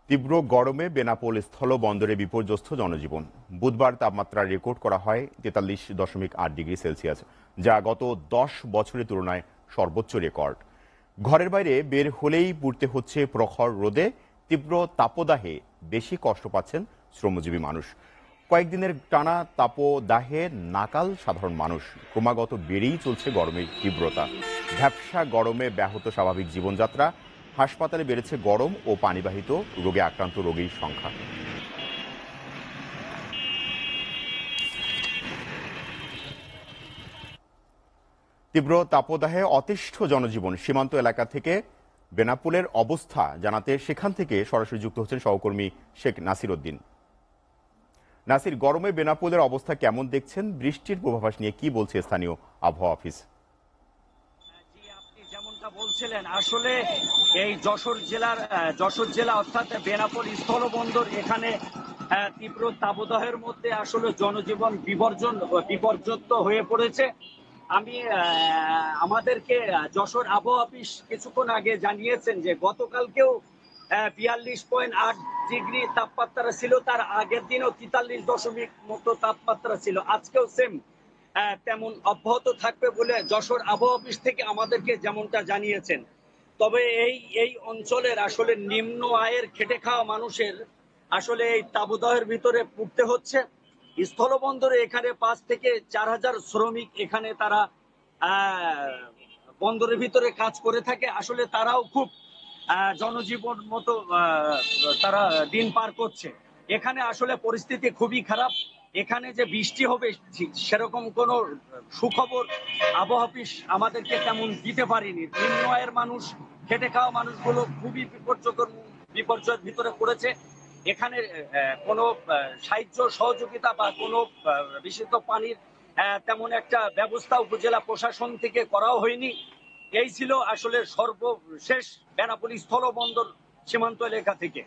তীব্র গরমে বেনাপোল স্থলবন্দরে বিপর্যস্ত জনজীবন। বুধবার তাপমাত্রা রেকর্ড করা হয় 43.8 ডিগ্রি সেলসিয়াস, যা গত 10 বছরের তুলনায় সর্বোচ্চ রেকর্ড। ঘরের বাইরে বের হলেই পুড়তে হচ্ছে প্রখর রোদে। তীব্র তাপদাহে বেশি কষ্ট পাচ্ছেন শ্রমজীবী মানুষ। কয়েকদিনের টানা তাপদাহে নাকাল সাধারণ মানুষ। ক্রমাগত বেড়েই চলছে গরমের তীব্রতা। ভ্যাপসা গরমে ব্যাহত স্বাভাবিক জীবনযাত্রা। হাসপাতালে বেড়েছে গরম ও পানিবাহিত রোগে আক্রান্ত রোগীর সংখ্যা। তীব্র তাপদাহে অতিষ্ঠ জনজীবন। সীমান্ত এলাকা থেকে বেনাপোলের অবস্থা জানাতে সেখান থেকে সরাসরি যুক্ত হচ্ছেন সহকর্মী শেখ নাসির উদ্দিন। নাসির, গরমে বেনাপোলের অবস্থা কেমন দেখছেন? বৃষ্টির পূর্বাভাস নিয়ে কি বলছে স্থানীয় আবহাওয়া অফিস? যেমনটা বলছিলেন, আসলে এই যশোর জেলা অর্থাৎ বেনাপোল স্থলবন্দর, এখানে তীব্র তাপদাহের মধ্যে আসলে জনজীবন বিপর্যস্ত হয়ে পড়েছে। আমি আমাদেরকে যশোর আবহাওয়া অফিস কিছুক্ষণ আগে জানিয়েছেন যে গতকালকেও 42.8 ডিগ্রি তাপমাত্রা ছিল, তার আগের দিনও 43 মতো তাপমাত্রা ছিল, আজকেও সেম তেমন অব্যাহত থাকবে বলে যশোর আবহাওয়া অফিস থেকে আমাদেরকে যেমনটা জানিয়েছেন। তবে এই অঞ্চলের আসলে নিম্ন আয়ের খেটে খাওয়া মানুষের আসলে এই তাপদাহের ভিতরে পড়তে হচ্ছে। স্থলবন্দরে এখানে 5 থেকে 4,000 শ্রমিক এখানে তারা বন্দরের ভিতরে কাজ করে থাকে। আসলে তারাও খুব জনজীবন মতো তারা দিন পার করছে। এখানে আসলে পরিস্থিতি খুবই খারাপ। এখানে যে বৃষ্টি হবে সেরকম কোনো সুখবর আবহাওয়া অফিস আমাদেরকে তেমন দিতে পারেনি। নিম্ন আয়ের মানুষ, খেটে খাওয়া মানুষগুলো খুবই বিপর্যয়ের ভিতরে পড়েছে। এখানে কোনো সাহায্য সহযোগিতা বা কোনো বিশুদ্ধ পানির তেমন একটা ব্যবস্থা উপজেলা প্রশাসন থেকে করাও হয়নি। এই ছিল আসলে সর্বশেষ বেনাপোল স্থলবন্দর সীমান্ত এলাকা থেকে।